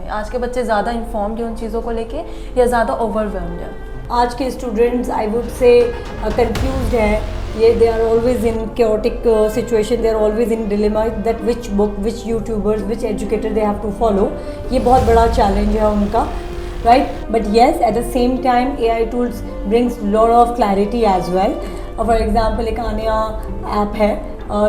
है? आज के बच्चे ज़्यादा इन्फॉर्म्ड हैं उन चीज़ों को लेके या ज़्यादा ओवरवेल्म्ड है? आज के students I would say confused है, ये they are always in chaotic situation, they are always in dilemma that which book, which YouTubers, which educator they have to follow. ये बहुत बड़ा चैलेंज है उनका, right. But yes, at the same time AI tools brings lot of clarity as well. For example एक आनिया app है,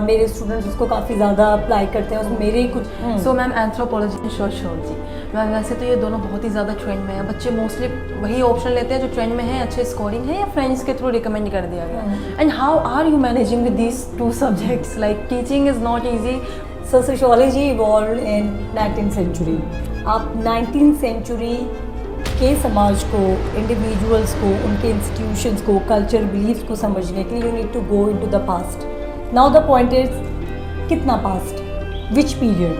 मेरे students उसको काफ़ी ज़्यादा अप्लाई करते हैं, उसमें मेरे ही कुछ. So ma'am, anthropology and sociology ma'am, वैसे तो ये दोनों बहुत ही ज़्यादा ट्रेंड में है. बच्चे मोस्टली वही ऑप्शन लेते हैं जो ट्रेंड में है, अच्छे स्कोरिंग है या फ्रेंड्स के थ्रू रिकमेंड कर दिया गया. And how are you managing with these two subjects? Like teaching is not easy. So sociology evolved in 19th century. आप 19th century के समाज को, इंडिविजुअल्स को, उनके इंस्टीट्यूशंस को, कल्चर, बिलीफ्स को समझने के लिए you need to go into the past. Now the point is कितना पास्ट, विच पीरियड?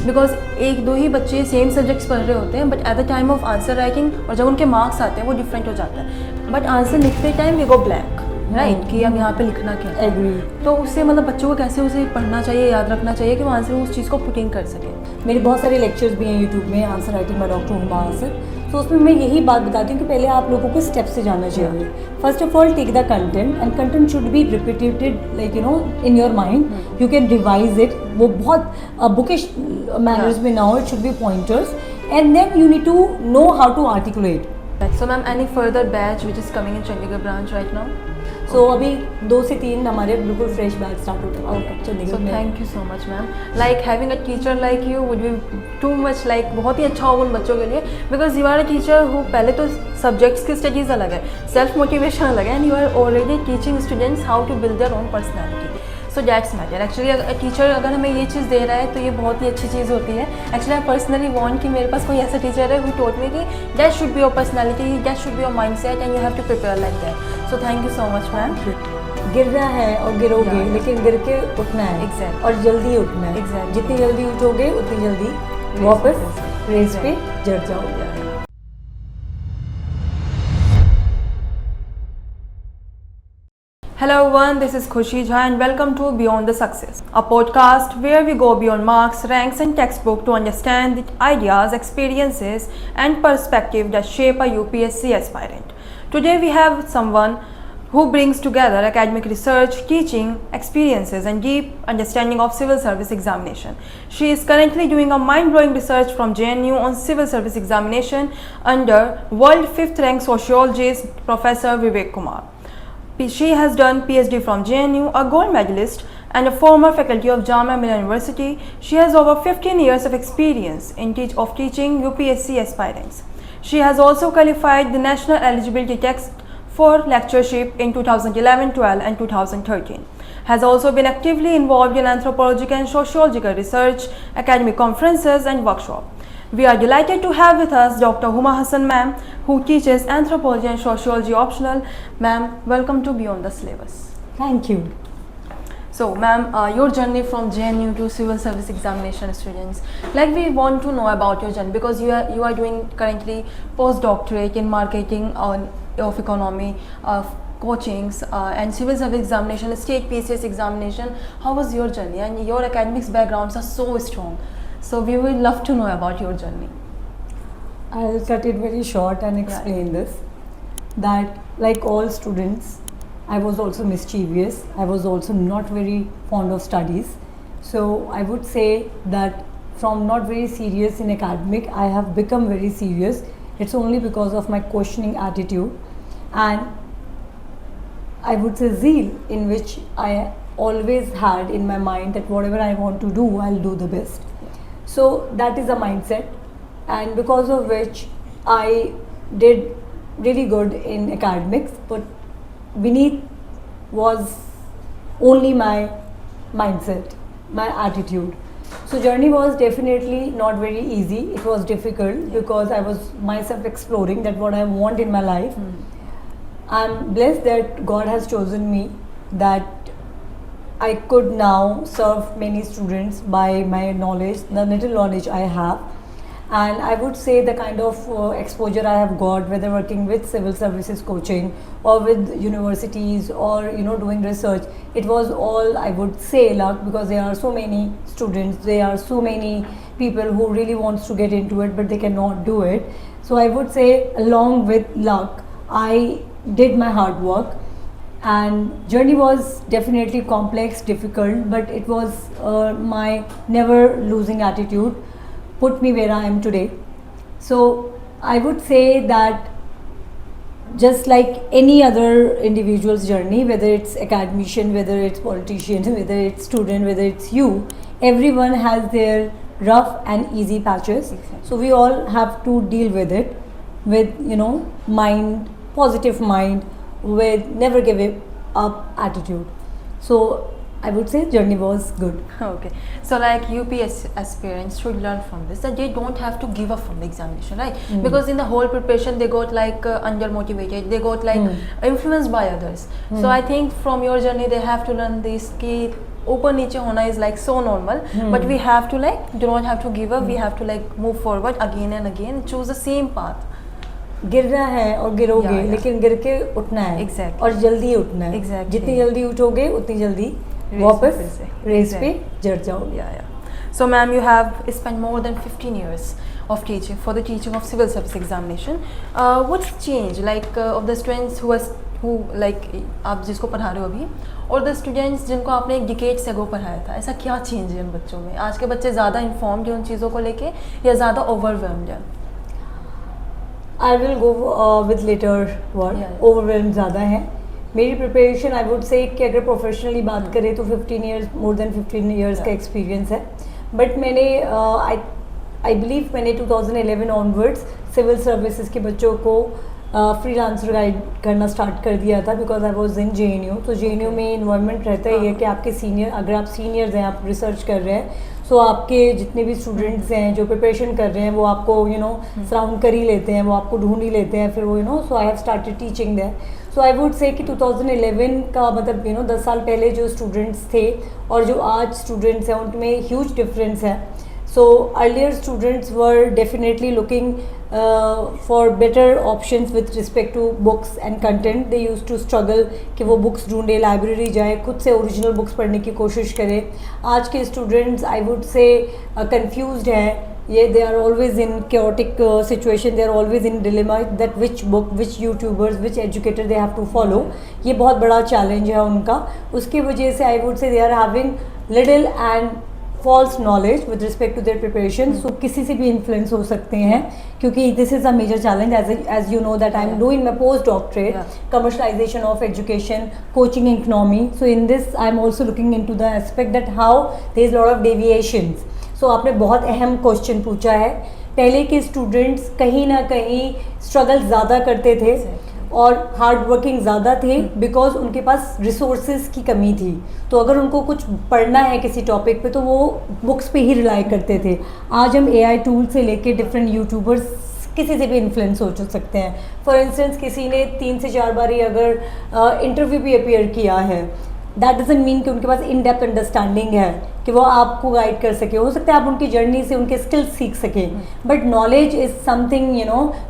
बिकॉज एक दो ही बच्चे सेम सब्जेक्ट्स पढ़ रहे होते हैं, but at the time of answer writing और जब उनके मार्क्स आते हैं वो डिफरेंट हो जाता है. बट आंसर लिखते time we go blank, right, कि हम यहाँ पे लिखना क्या है. एग्री. तो उससे मतलब बच्चों को कैसे उसे पढ़ना चाहिए, याद रखना चाहिए कि वो आंसर उस चीज़ को पुट इन कर सके. मेरे बहुत सारे लेक्चर्स भी हैं यूट्यूब में, answer writing by doctor Huma Asif. तो उसमें मैं यही बात बताती हूँ कि पहले आप लोगों को स्टेप से जाना चाहिए. First of all take the content, and content should be repeated, like you know, in your mind. You can revise it. वो बहुत बुकिश मैनर्स में ना हो, it should be pointers, and then you need to know how to articulate. So ma'am, any further batch which is coming in Chandigarh branch right now? So अभी 2 से 3 हमारे बिल्कुल fresh batch start होते हैं. Okay. Chandigarh So में. thank you so much ma'am. Like having a teacher like you would be too much, like बहुत ही अच्छा होगा उन बच्चों के लिए, because you are a teacher who पहले तो सब्जेक्ट्स की स्टडीज़ अलग है, सेल्फ मोटिवेशन अलग है, and you are already teaching students how to build their own personality. So that's matter. Actually teacher अगर हमें ये चीज़ दे रहा है तो ये बहुत ही अच्छी चीज़ होती है. एक्चुअली आई पर्सनली वांट कि मेरे पास कोई ऐसा टीचर है हु टॉट मी कि that should be your personality, that should be your mindset, and you have to prepare like that. So thank you so much ma'am. गिरना है और गिरोगे, लेकिन गिर के उठना है. Exactly. और जल्दी उठना है. Exactly. जितनी जल्दी उठोगे उतनी जल्दी वापस रेस पे जड़ जाओगे. Hello everyone, this is Khushi Jha and welcome to Beyond the Success, a podcast where we go beyond marks, ranks and textbook to understand the ideas, experiences and perspective that shape a UPSC aspirant. Today we have someone who brings together academic research, teaching, experiences and deep understanding of civil service examination. She is currently doing a mind-blowing research from JNU on civil service examination under world 5th rank sociologist Professor Vivek Kumar. She has done PhD from JNU, a gold medalist and a former faculty of Jamia Millia University. She has over 15 years of experience in teaching UPSC aspirants. She has also qualified the national eligibility test for lectureship in 2011, 12 and 2013. Has also been actively involved in anthropological and sociological research, academic conferences and workshops. We are delighted to have with us Dr. Huma Hassan ma'am, who teaches anthropology and sociology optional. Ma'am, welcome to Beyond the Syllabus. Thank you. So ma'am, your journey from JNU to civil service examination students, like we want to know about your journey because you are doing currently postdoctorate in marketing of economy, of coachings and civil service examination, state PCS examination. How was your journey? And your academics backgrounds are so strong. So we would love to know about your journey. I'll cut it very short and explain this. That like all students, I was also mischievous. I was also not very fond of studies. So I would say that from not very serious in academic, I have become very serious. It's only because of my questioning attitude and I would say zeal, in which I always had in my mind that whatever I want to do, I'll do the best. So that is a mindset, and because of which I did really good in academics, but beneath was only my mindset, my attitude. So journey was definitely not very easy. It was difficult because I was myself exploring that what I want in my life. I'm blessed that God has chosen me, that I could now serve many students by my knowledge, the little knowledge I have. And I would say the kind of exposure I have got, whether working with civil services coaching or with universities or doing research, it was all, I would say, luck, because there are so many students, there are so many people who really wants to get into it but they cannot do it. So I would say along with luck, I did my hard work, and journey was definitely complex, difficult, but it was my never losing attitude put me where I am today. So I would say that just like any other individual's journey, whether it's academician, whether it's politician, whether it's student, whether it's you, everyone has their rough and easy patches. Exactly. So we all have to deal with it with, you know, mind, positive mind, with never give up attitude. So I would say journey was good. Okay, so like UPS aspirants should learn from this that they don't have to give up from the examination, right? Because in the whole preparation they got like under motivated, they got like influenced by others. So I think from your journey they have to learn this कि ऊपर नीचे होना is like so normal, but we have to like do not have to give up. We have to like move forward again and again, choose the same path. गिरना है और गिरोगे, Yeah, yeah. लेकिन गिर के उठना है. Exactly. और जल्दी उठना है. Exactly. जितनी जल्दी उठोगे उतनी जल्दी Race में वापस फिर से. रेस पे Exactly. जड़ जाओगे. Yeah, yeah. So, ma'am, you have spent more than 15 years of teaching for the teaching of civil service examination. What's changed, like of the students who like आप जिसको पढ़ा रहे हो अभी, और द स्टूडेंट्स जिनको आपने एक डिकेड से अगो पढ़ाया था, ऐसा क्या चेंज है इन बच्चों में? आज के बच्चे ज़्यादा इन्फॉर्म्ड हैं उन चीज़ों को लेके या ज़्यादा ओवरवेल्म्ड हैं? I will go with later word. Yeah. Overwhelmed ज़्यादा है. मेरी प्रिपरेशन आई वुड से कि अगर प्रोफेशनली बात करें तो 15 ईयर्स, मोर देन 15 ईयर्स का एक्सपीरियंस है. बट मैंने आई बिलीव मैंने 2011 ऑनवर्ड्स सिविल सर्विसेज के बच्चों को फ्रीलांसर गाइड करना स्टार्ट कर दिया था, because I was in JNU. तो JNU में इन्वायरमेंट रहता ही है कि आपके सीनियर, अगर आप सीनियर्स हैं, आप रिसर्च कर रहे हैं, सो आपके जितने भी स्टूडेंट्स हैं जो प्रिपरेशन कर रहे हैं वो आपको सराउंड कर ही लेते हैं, वो आपको ढूंढ ही लेते हैं, फिर वो so I have started teaching there. So I would say कि 2011 का मतलब 10 साल पहले जो स्टूडेंट्स थे और जो आज स्टूडेंट्स हैं उनमें ह्यूज डिफरेंस है. So earlier students were definitely looking for better options with respect to books and content. They used to struggle कि वो books ढूंढे, लाइब्रेरी जाए, खुद से ओरिजिनल बुक्स पढ़ने की कोशिश करें. आज के स्टूडेंट्स आई वुड से confused हैं. ये they are always in chaotic situation. They are always in dilemma that which book, which YouTubers, which educator they have to follow. ये बहुत बड़ा चैलेंज है उनका. उसकी वजह से I would say they are having little and false knowledge with respect to their preparation. So किसी से भी इन्फ्लुएंस हो सकते हैं, क्योंकि this is a major challenge as you know that I am doing my post doctorate commercialisation of education, coaching economy. So in this I am also looking into the aspect that how there is lot of deviations. So आपने बहुत अहम question पूछा है. पहले के students कहीं ना कहीं स्ट्रगल ज़्यादा करते थे और हार्ड वर्किंग ज़्यादा थे, बिकॉज उनके पास रिसोर्सेज की कमी थी. तो अगर उनको कुछ पढ़ना है किसी टॉपिक पे तो वो बुक्स पे ही रिलाई करते थे. आज हम AI टूल से लेके डिफरेंट यूट्यूबर्स किसी से भी इन्फ्लुएंस हो सकते हैं. फॉर इंस्टेंस किसी ने 3 से 4 बार अगर इंटरव्यू भी अपीयर किया है, दैट डजंट मीन कि उनके पास इन डेप्थ अंडरस्टैंडिंग है कि वो आपको गाइड कर सके. हो सकता है आप उनकी जर्नी से उनके स्किल्स सीख सकें, but knowledge is something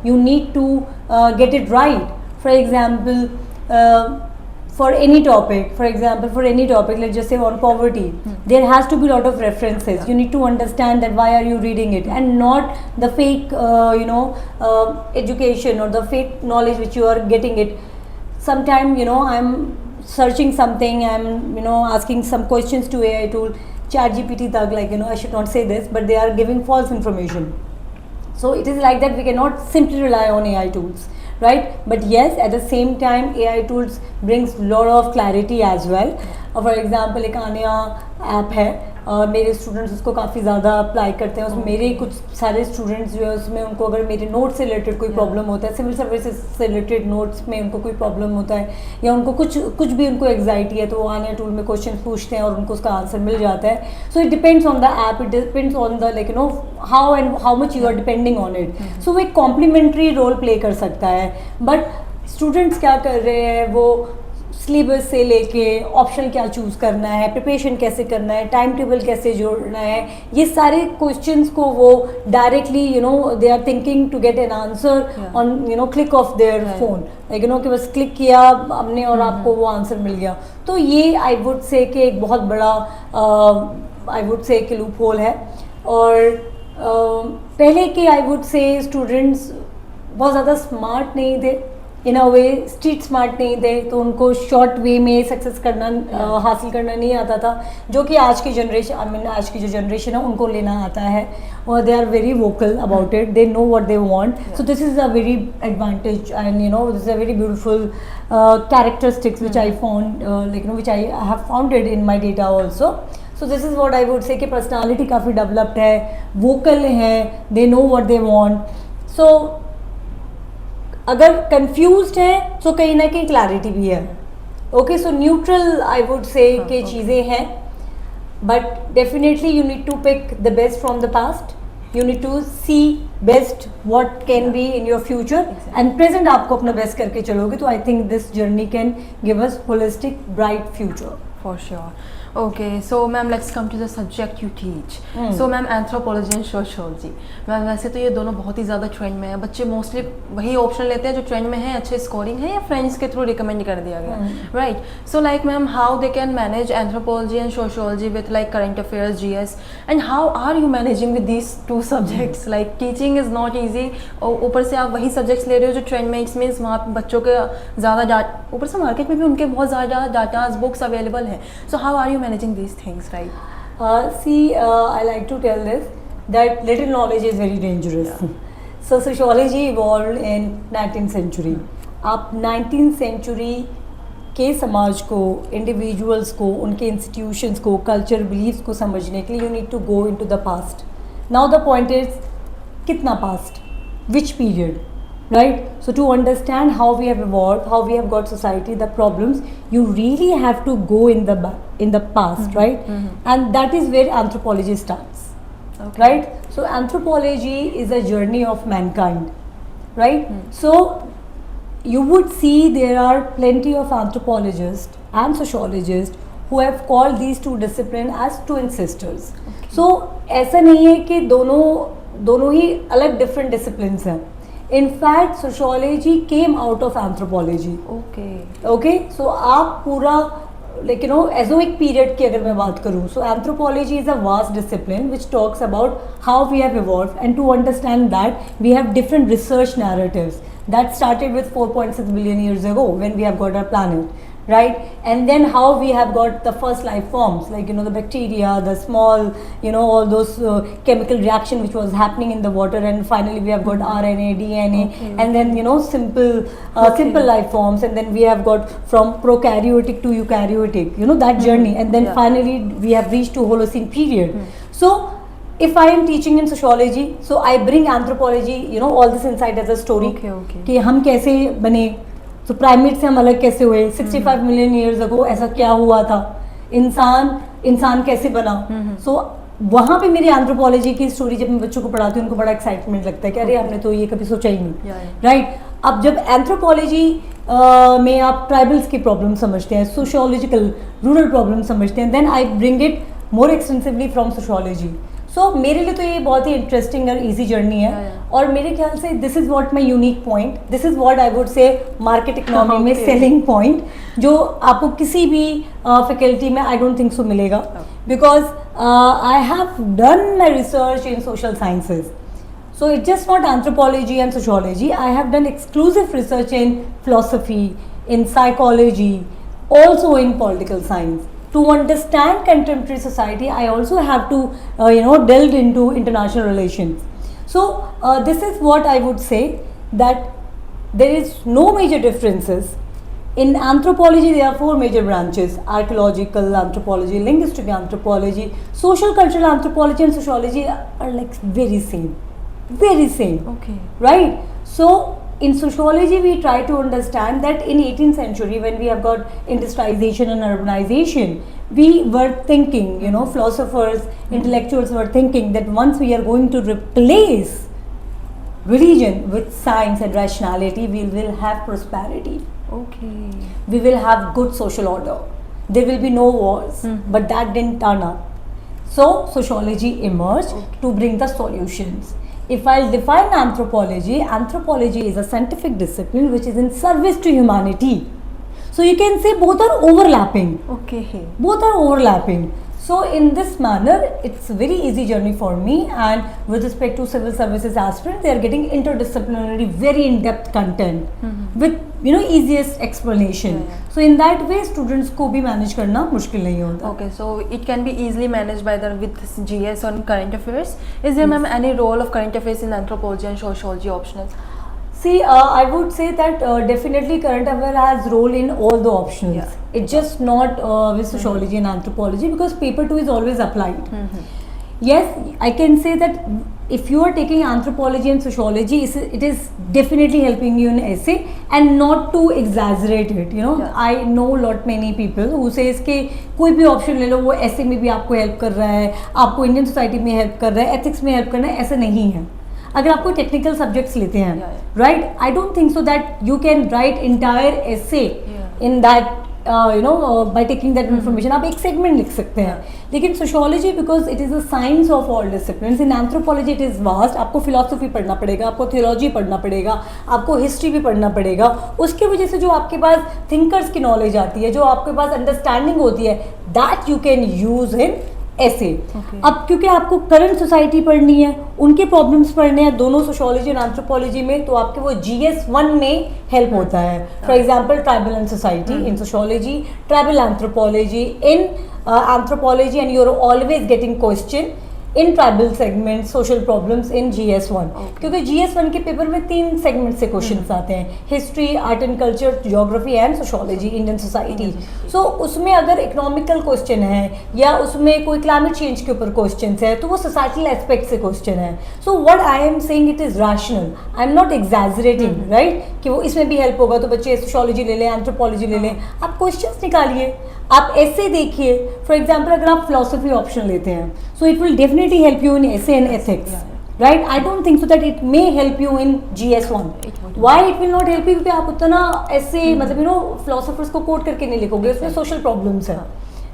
you need to get it right. For example, for any topic, let's just say on poverty, there has to be a lot of references. You need to understand that why are you reading it, and not the fake, education or the fake knowledge which you are getting it. Sometime, I'm searching something, I'm, asking some questions to AI tool, ChatGPT tag, like, I should not say this, but they are giving false information. So it is like that we cannot simply rely on AI tools. Right, but yes, at the same time AI tools brings lot of clarity as well. For example, एक आनिया app है, मेरे students उसको काफ़ी ज़्यादा apply करते हैं. उसमें मेरे कुछ सारे स्टूडेंट्स जो है उसमें उनको अगर मेरे नोट्स से रिलेटेड कोई प्रॉब्लम होता है, सिविल सर्विसेज से रिलेटेड नोट्स में उनको कोई प्रॉब्लम होता है, या उनको कुछ भी उनको एग्जाइटी है, तो वो आनिया टूल में क्वेश्चन पूछते हैं और उनको उसका आंसर मिल जाता है. So it depends on the app, it depends on the how much you are depending on it. So वो एक कॉम्प्लीमेंट्री रोल प्ले कर सकता है. बट स्टूडेंट्स क्या कर रहे हैं, वो सिलेबस से लेके ऑप्शन क्या चूज़ करना है, प्रिपरेशन कैसे करना है, टाइम टेबल कैसे जोड़ना है, ये सारे क्वेश्चंस को वो directly they are thinking to get an answer on click of their phone, कि बस क्लिक किया हमने और आपको वो आंसर मिल गया. तो ये आई वुड से कि एक बहुत बड़ा आई वुड से कि लूप होल है. और पहले के आई वुड से स्टूडेंट्स बहुत ज़्यादा स्मार्ट नहीं थे, इन अ वे स्ट्रीट स्मार्ट नहीं थे, तो उनको शॉर्ट वे में सक्सेस करना हासिल करना नहीं आता था, जो कि आज की जनरेशन आज की जो जनरेशन है उनको लेना आता है, और they are very vocal about it, they know what they want. So this is a very advantage and this is a very beautiful characteristics which I found which I have founded in my data also. So this is what I would say कि personality काफ़ी developed है, vocal है, they know what they want. So अगर confused है तो कहीं ना कहीं clarity भी है. Okay, so neutral I would say कि चीज़ें हैं, but definitely you need to pick the best from the past. You need to see best what can be in your future, and present आपको अपना best करके चलोगे तो I think this journey can give us holistic bright future. For sure. Okay, so ma'am, let's come to the subject you teach. So ma'am, anthropology and sociology. Ma'am वैसे तो ये दोनों बहुत ही ज़्यादा ट्रेंड में है, बच्चे मोस्टली वही ऑप्शन लेते हैं जो ट्रेंड में है, अच्छे स्कोरिंग है या फ्रेंड्स के थ्रू रिकमेंड कर दिया गया, right? So like ma'am, how they can manage anthropology and sociology with like current affairs, GS, and how are you managing with these two subjects? Like teaching is not easy, और ऊपर से आप वही subjects ले रहे हो जो trend में, इट्स मीन्स वहाँ बच्चों के ज़्यादा डाटा, ऊपर से मार्केट में भी उनके बहुत ज़्यादा डाटाज बुक्स अवेलेबल हैं. So how are you managing these things, right? I like to tell this that little knowledge is very dangerous. So sociology evolved in 19th century. आप 19th century के समाज को, इंडिविजुअल्स को, उनके institutions को, culture, beliefs को समझने के लिए you need to go into the past. Now the point is कितना past, which period, right? So to understand how we have evolved, how we have got society, the problems, you really have to go in the past, right? And that is where anthropology starts, right? So anthropology is a journey of mankind, right? So you would see there are plenty of anthropologists and sociologists who have called these two disciplines as twin sisters. So ऐसा नहीं है कि दोनों ही अलग different disciplines हैं. In fact, sociology came out of anthropology. Okay. So आप पूरा ezoic period की अगर मैं बात करूँ, so anthropology is a vast discipline which talks about how we have evolved, and to understand that we have different research narratives that started with 4.6 billion years ago when we have got our planet, right? And then how we have got the first life forms, like the bacteria, the small, all those chemical reaction which was happening in the water, and finally we have got RNA, DNA, and then simple life forms, and then we have got from prokaryotic to eukaryotic, that journey, and then finally we have reached to Holocene period. So if I am teaching in sociology, so I bring anthropology, all this insight as a story, कि हम कैसे बने, तो primate से हम अलग कैसे हुए, 65 मिलियन ईयर्स अगो ऐसा क्या हुआ था, इंसान कैसे बना. सो वहाँ पे मेरी एंथ्रोपोलॉजी की स्टोरी जब मैं बच्चों को पढ़ाती हूँ, उनको बड़ा एक्साइटमेंट लगता है कि अरे हमने तो ये कभी सोचा ही नहीं, राइट? अब जब एंथ्रोपोलॉजी में आप ट्राइबल्स की प्रॉब्लम समझते हैं, सोशियोलॉजिकल रूरल प्रॉब्लम समझते हैं, then I bring it more extensively from sociology. So मेरे लिए तो ये बहुत ही इंटरेस्टिंग और इजी जर्नी है, और मेरे ख्याल से this is what my unique point, this is what I would say market economy में सेलिंग पॉइंट, जो आपको किसी भी फैकल्टी में आई डोंट थिंक सो मिलेगा, because I have done my research in social sciences. So it's just not anthropology and sociology. I have done exclusive research in philosophy, in psychology, also in political science. To understand contemporary society, I also have to, delve into international relations. So this is what I would say, that there is no major differences. In anthropology, there are 4 major branches: archaeological anthropology, linguistic anthropology, social cultural anthropology, and sociology are like very same. Okay. Right? So in sociology, we try to understand that in 18th century, when we have got industrialization and urbanization, we were thinking, philosophers, intellectuals were thinking that once we are going to replace religion with science and rationality, we will have prosperity. Okay. We will have good social order. There will be no wars. But that didn't turn up. So sociology emerged to bring the solutions. If I define anthropology, anthropology is a scientific discipline which is in service to humanity. So you can say both are overlapping. Okay. Both are overlapping. So in this manner, it's a very easy journey for me. And with respect to civil services aspirants, they are getting interdisciplinary, very in-depth content with easiest explanation. So in that way, students को भी manage करना मुश्किल नहीं होता. Okay, so it can be easily managed by with GS or current affairs. Is there, ma'am, any role of current affairs in anthropology and sociology optional? See, I would say that definitely current affair has role in all the options. Yeah. It's just not with sociology and anthropology, because paper 2 is always applied. Yes, I can say that if you are taking anthropology and sociology, it is definitely helping you in essay, and not to exaggerate it. Yeah. I know many people who says कि कोई भी option ले लो, वो essay में भी आपको help कर रहा है, आपको इंडियन सोसाइटी में हेल्प कर रहा है, एथिक्स में हेल्प करना है. ऐसा नहीं है. अगर आपको टेक्निकल सब्जेक्ट्स लेते हैं, right, I don't think so that you can write entire essay in that by taking that information. आप एक सेगमेंट लिख सकते हैं. लेकिन sociology, because it is a science of all disciplines. In anthropology it is vast. आपको philosophy पढ़ना पड़ेगा, आपको थियोलॉजी पढ़ना पड़ेगा, आपको हिस्ट्री भी पढ़ना पड़ेगा. उसकी वजह से जो आपके पास थिंकर्स की नॉलेज आती है, जो आपके पास अंडरस्टैंडिंग होती है, that you can use in ऐसे. अब क्योंकि आपको करंट सोसाइटी पढ़नी है, उनके प्रॉब्लम्स पढ़ने हैं दोनों सोशियोलॉजी और एंथ्रोपोलॉजी में, तो आपके वो GS1 में हेल्प होता है. For example tribal and society in sociology, tribal anthropology in anthropology, and you are always getting question in tribal segment social problems in GS1. क्योंकि GS1 के पेपर में 3 सेगमेंट से क्वेश्चंस आते हैं: history, art and culture, geography and sociology, Indian society. So उसमें अगर economical question है, या उसमें कोई क्लाइमेट चेंज के ऊपर क्वेश्चन है, तो वो सोसाइटल एस्पेक्ट से क्वेश्चन है. So what I am saying, it is rational. I am not exaggerating, right, कि वो इसमें भी हेल्प होगा तो बच्चे सोशियोलॉजी ले लें, एंथ्रोपोलॉजी ले लें. आप क्वेश्चंस निकालिए, आप ऐसे देखिए. फॉर एग्जाम्पल अगर आप फिलोसफी ऑप्शन लेते हैं, so it will definitely help you in essay and ethics, right? I don't think so that it may help you in GS1. Why it will not help you? क्योंकि आप उतना ऐसे मतलब philosophers को coat करके नहीं लिखोगे, उसमें सोशल प्रॉब्लम्स है,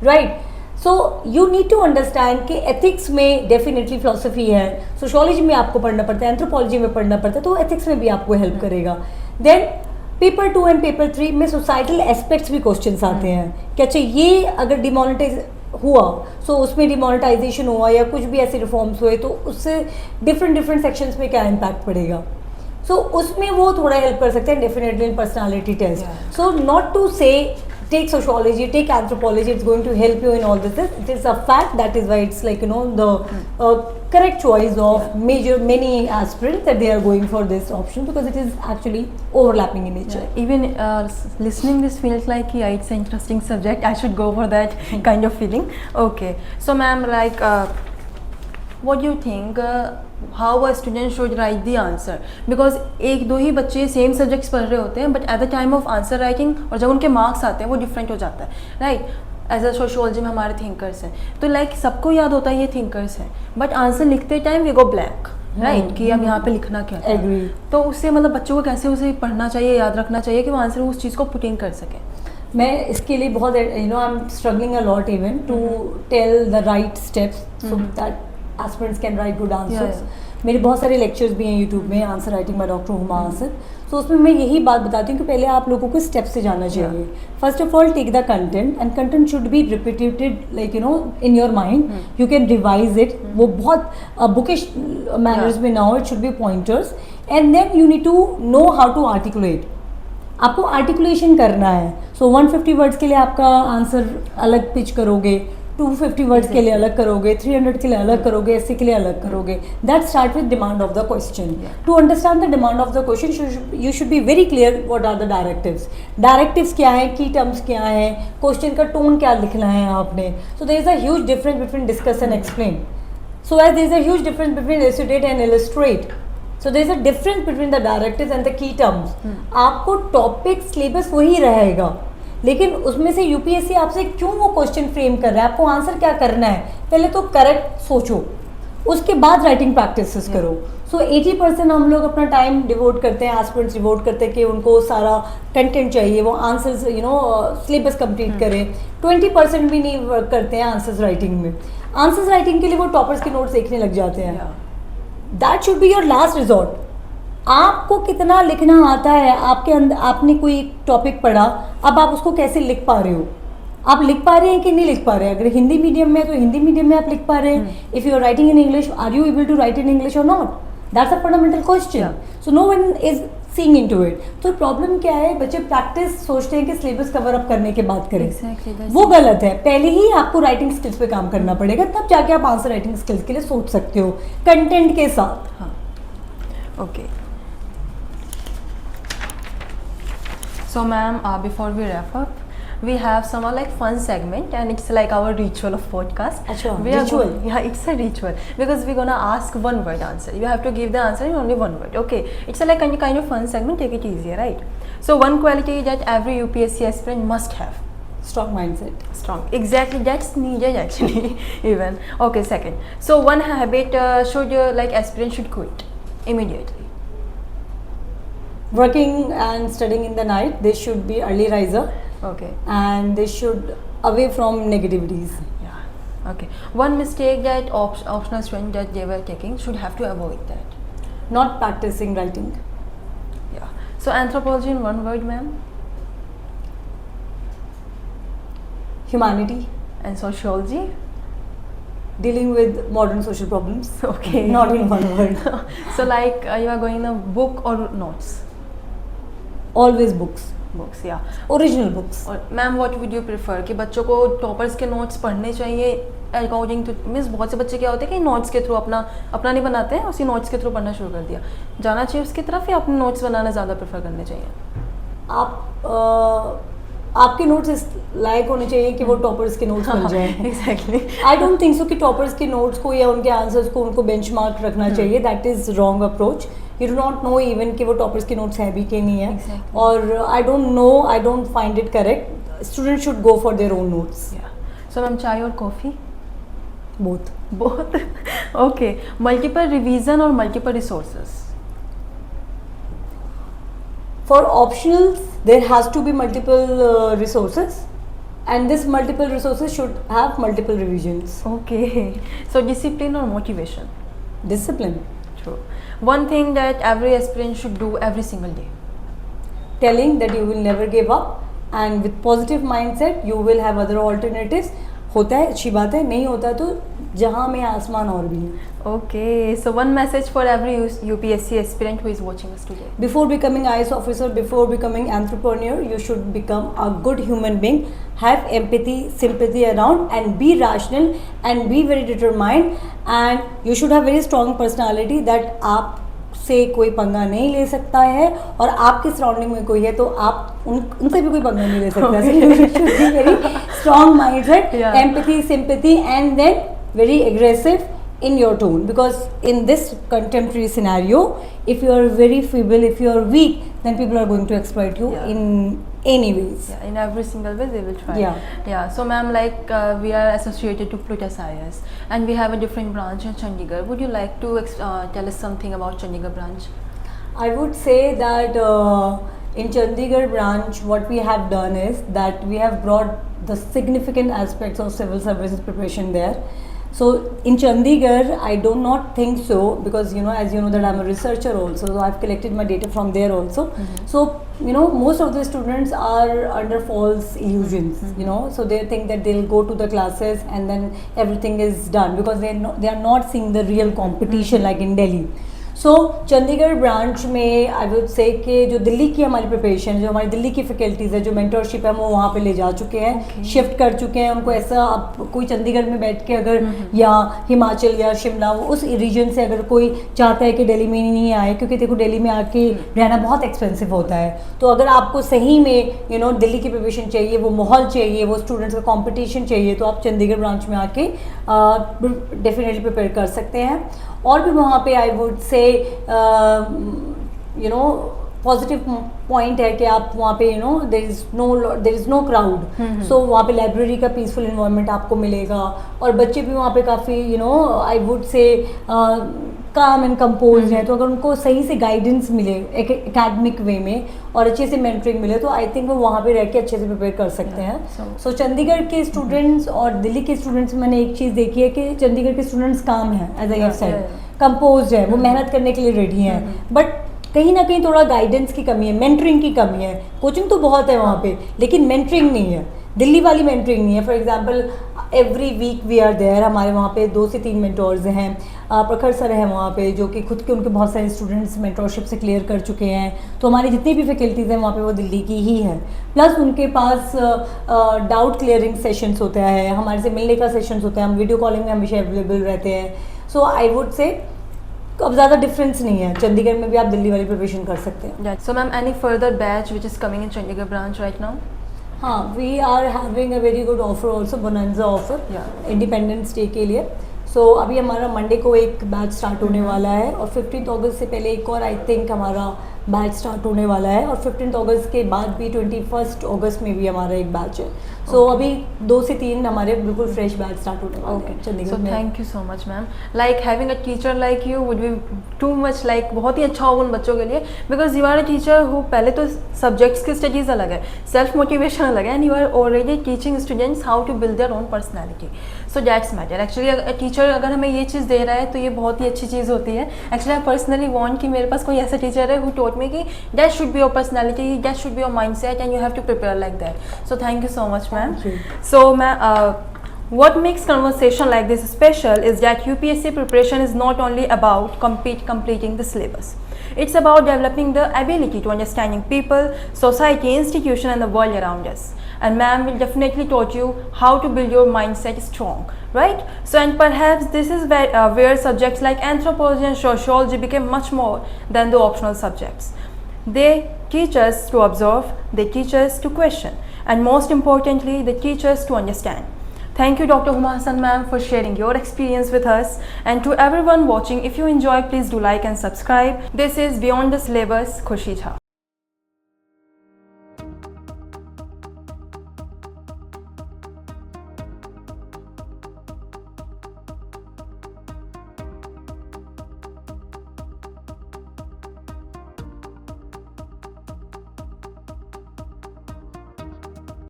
right. So you need to understand कि एथिक्स में डेफिनेटली फिलोसफी है, सोशियोलॉजी में आपको पढ़ना पड़ता है, एंथ्रोपोलॉजी में पढ़ना पड़ता है, तो एथिक्स में भी आपको हेल्प करेगा. देन पेपर 2 एंड पेपर 3 में सोसाइटल एस्पेक्ट्स भी क्वेश्चंस आते हैं कि अच्छा ये अगर डिमोनेटाइज हुआ, सो उसमें डिमोनेटाइजेशन हुआ या कुछ भी ऐसे रिफॉर्म्स हुए, तो उससे डिफरेंट सेक्शंस में क्या इम्पैक्ट पड़ेगा. सो उसमें वो थोड़ा हेल्प कर सकते हैं definitely in personality test. So not to say take sociology, take anthropology, it's going to help you in all this. It is a fact. That is why it's like the correct choice of many aspirants that they are going for this option, because it is actually overlapping in nature. Even listening this feels like it's an interesting subject. I should go for that kind of feeling. Okay, so ma'am, like what do you think? How a student should write the answer, because एक दो ही बच्चे same subjects पढ़ रहे होते हैं, but at the time of answer writing और जब उनके मार्क्स आते हैं वो डिफरेंट हो जाता है, राइट. एज अ सोशियोलॉजी में हमारे थिंकर्स हैं, तो लाइक सबको याद होता है ये थिंकर्स हैं, बट आंसर लिखते time we go blank, right, कि अब यहाँ पे लिखना क्या है. तो उससे मतलब बच्चों को कैसे उसे पढ़ना चाहिए, याद रखना चाहिए कि वो आंसर उस चीज़ को पुट इन कर सकें. मैं इसके लिए बहुत I am struggling a lot even to tell the right steps so that aspirants can write good answers. मेरे बहुत सारे लेक्चर्स भी हैं यूट्यूब में, answer writing by doctor Huma Asif. So उसमें मैं यही बात बताती हूँ कि पहले आप लोगों को स्टेप से जाना चाहिए. First of all take the content, and content should be repeated like in your mind. You can revise it. वो बहुत बुकिश मैनर्स में ना हो, it should be pointers. And then you need to know how to articulate. आपको articulation करना है. सो 150 words के लिए आपका आंसर अलग पिच करोगे, 250 वर्ड्स के लिए अलग करोगे, 300 के लिए अलग करोगे, ऐसे के लिए अलग करोगे. That start with demand of the question. To understand the demand of the question you should be very clear what are the directives. Directives क्या है, की टर्म्स क्या है, क्वेश्चन का टोन क्या लिखना है आपने. So there is a huge difference between discuss and explain. So as there is a huge difference between elucidate and illustrate. So there is a difference between the directives and the key terms. आपको topic syllabus वही रहेगा, लेकिन उसमें से UPSC आपसे क्यों वो question frame कर रहा है, आपको आंसर क्या करना है, पहले तो करेक्ट सोचो, उसके बाद राइटिंग प्रैक्टिसेस करो. सो 80% हम लोग अपना टाइम डिवोट करते हैं, एस्पिरेंट्स डिवोट करते हैं कि उनको सारा कंटेंट चाहिए, वो आंसर्स सिलेबस कंप्लीट करें. 20% भी नहीं वर्क करते हैं आंसर्स राइटिंग में. आंसर्स राइटिंग के लिए वो टॉपर्स के नोट्स देखने लग जाते हैं. That should be your last resort. आपको कितना लिखना आता है, आपके अंदर आपने कोई टॉपिक पढ़ा, अब आप उसको कैसे लिख पा रहे हो, आप लिख पा रहे हैं कि नहीं लिख पा रहे हैं. अगर हिंदी मीडियम में है तो हिंदी मीडियम में आप लिख पा रहे हैं. If you are writing in English, are you able to write in English और not? That's a fundamental question. So no one is seeing into it. तो प्रॉब्लम क्या है, बच्चे प्रैक्टिस सोचते हैं कि सिलेबस कवर अप करने के बाद करें. वो गलत है. पहले ही आपको राइटिंग स्किल्स पे काम करना पड़ेगा, तब जाके आप आंसर राइटिंग स्किल्स के लिए सोच सकते हो कंटेंट के साथ. हाँ. Okay. So ma'am, before we wrap up, we have some like fun segment, and it's like our ritual of podcast. Achha, We are ritual. yeah, it's a ritual because we're gonna ask one word answer. You have to give the answer in only one word. Okay, it's a like kind of fun segment. Take it easier, right? So one quality that every UPSC aspirant must have. Strong mindset. Strong. Exactly. That's needed actually. Even. Okay. Second. So one habit should like aspirant should quit immediately. Working and studying in the night, they should be early riser Okay. and they should away from negativities. Yeah. Okay. One mistake that optional student that they were taking should have to avoid that. Not practicing writing. Yeah. So anthropology in one word, ma'am, Humanity, and sociology. dealing with modern social problems. Okay. Not in one word. So like you are going in a book or notes. Always books. Books. Yeah. Original books. और ma'am what would you prefer कि बच्चों को toppers के notes पढ़ने चाहिए according two means बहुत से बच्चे क्या होते हैं कि नोट्स के थ्रू अपना नहीं बनाते हैं, उसी नोट्स के थ्रू पढ़ना शुरू कर दिया. जाना चाहिए उसकी तरफ या अपने नोट्स बनाना ज़्यादा प्रेफर करने चाहिए? आप आपके नोट्स इस लायक होने चाहिए कि वो टॉपर्स के नोट्स बन जाए. Exactly. I don't think so कि टॉपर्स के नोट्स को या उनके आंसर्स को उनको बेंचमार्क रखना चाहिए. That is wrong approach. You do not know even कि वो टॉपर्स के नोट्स है भी कि नहीं है. Exactly. और I don't find it correct. Student should go for their own notes. So ma'am chai और coffee? Both. Both. Okay. Multiple revision और multiple resources? For optionals, there has to be multiple resources, and this multiple resources should have multiple revisions. Okay. So discipline और motivation? Discipline. True. One thing that every aspirant should do every single day? Telling that you will never give up, and with positive mindset, you will have other alternatives. होता है अच्छी बात है, नहीं होता तो जहाँ में आसमान और भी है. Okay, so one message for every UPSC aspirant who is watching us today. Before becoming IAS officer, before becoming entrepreneur, you should become a good human being. Have empathy, sympathy around, and be rational and be very determined. And you should have very strong personality that आप से कोई पंगा नहीं ले सकता है, और आपके सराउंडिंग में कोई है तो आप उनसे भी कोई पंगा नहीं ले सकता. So you should be very strong mindset, Yeah. empathy, sympathy, and then very aggressive in your tone, because in this contemporary scenario, if you are very feeble, if you are weak, then people are going to exploit you Yeah. in any ways. Yeah, in every single way they will try. Yeah. Yeah. So ma'am, like we are associated to Plutus IAS, and we have a different branch in Chandigarh. Would you like to tell us something about Chandigarh branch? I would say that in Chandigarh branch, what we have done is that we have brought the significant aspects of civil services preparation there. So in Chandigarh, I do not think so, because as you know that I'm a researcher also, so I've collected my data from there also. So most of the students are under false illusions. So they think that they'll go to the classes and then everything is done, because they are not seeing the real competition like in Delhi. So Chandigarh branch में आई would say कि जो दिल्ली की हमारी preparation, जो हमारी दिल्ली की faculties है, जो मेंटरशिप है, वो वहाँ पे ले जा चुके हैं, शिफ्ट कर चुके हैं उनको. ऐसा अब कोई चंडीगढ़ में बैठ के अगर या हिमाचल या शिमला उस रीजन से अगर कोई चाहता है कि दिल्ली में नहीं आए, क्योंकि देखो दिल्ली में आके रहना बहुत एक्सपेंसिव होता है, तो अगर आपको सही में दिल्ली की प्रिपरेशन चाहिए, वो माहौल चाहिए, वो स्टूडेंट्स का कॉम्पिटिशन चाहिए, तो आप चंडीगढ़ ब्रांच में आके डेफिनेटली प्रिपेयर कर सकते हैं. और भी वहाँ पे आई वुड से पॉजिटिव पॉइंट है कि आप वहाँ पे देयर इज़ नो क्राउड. सो वहाँ पे लाइब्रेरी का पीसफुल इन्वायरमेंट आपको मिलेगा, और बच्चे भी वहाँ पे काफ़ी आई वुड से काम एंड कंपोज हैं. तो अगर उनको सही से गाइडेंस मिले एक एकेडमिक वे में और अच्छे से मेंटरिंग मिले, तो आई थिंक वो वहाँ पे रह के अच्छे से प्रिपेयर कर सकते हैं. सो चंडीगढ़ के स्टूडेंट्स और दिल्ली के स्टूडेंट्स में मैंने एक चीज़ देखी है कि चंडीगढ़ के स्टूडेंट्स काम हैं, as I have said, compose है, वो मेहनत करने के लिए रेडी हैं. बट कहीं ना कहीं थोड़ा गाइडेंस की कमी है, मेंटरिंग की कमी है। कोचिंग तो बहुत है वहाँ पे, लेकिन मेंटरिंग नहीं है, दिल्ली वाली मेंटरिंग नहीं है। For example every week we are there, हमारे वहाँ पे 2 से 3 मेंटोर्स हैं। प्रखर सर हैं वहाँ पे, जो कि खुद के उनके बहुत सारे स्टूडेंट्स मेंटोरशिप से क्लियर कर चुके हैं। तो हमारी जितनी भी फैकल्टीज़ हैं वहाँ पे वो दिल्ली की ही है। प्लस उनके पास डाउट क्लियरिंग सेशंस होता है, हमारे से मिलने का सेशंस होता है, हम वीडियो कॉलिंग में हमेशा अवेलेबल रहते हैं। सो आई वुड से अब ज़्यादा डिफरेंस नहीं है, चंडीगढ़ में भी आप दिल्ली वाली प्रिपरेशन कर सकते हैं। So ma'am, any further batch which is coming in Chandigarh branch right now? हाँ, we are having a very good offer also, bonanza offer Yeah. Independence Day के लिए। सो अभी हमारा मंडे को एक बैच स्टार्ट होने वाला है, और 15 अगस्त से पहले एक और आई थिंक हमारा बैच स्टार्ट होने वाला है, और 15 अगस्त के बाद भी 21 अगस्त में भी हमारा एक बैच है। सो अभी 2 से 3 हमारे बिल्कुल फ्रेश बैच स्टार्ट होने वाले हैं चंडीगढ़ So में। thank you so much ma'am. Like having a teacher like you would be too much like बहुत ही अच्छा होगा उन बच्चों के लिए, because you are a teacher who पहले तो सब्जेक्ट्स की स्टडीज़ अलग है, सेल्फ मोटिवेशन अलग है, and you are already teaching students how to build their own personality. So that's matter. Actually teacher अगर हमें ये चीज़ दे रहा है तो ये बहुत ही अच्छी चीज़ होती है। एक्चुअली आई पर्सनली वांट कि मेरे पास कोई ऐसा टीचर है हु टॉट मी कि that should be your personality, that should be your mindset, and you have to prepare like that. So thank you so much ma'am. Thank you. So, what makes conversation like this special is that UPSC preparation is not only about completing the syllabus. It's about developing the ability to understanding people, society, institution, and the world around us. And ma'am will definitely taught you how to build your mindset strong, right? So, and perhaps this is where subjects like anthropology and sociology became much more than the optional subjects. They teach us to observe, they teach us to question, and most importantly, they teach us to understand. Thank you Dr. Huma Hassan ma'am for sharing your experience with us, and to everyone watching, if you enjoy, please do like and subscribe. This is Beyond the Syllabus, Khushi Jha.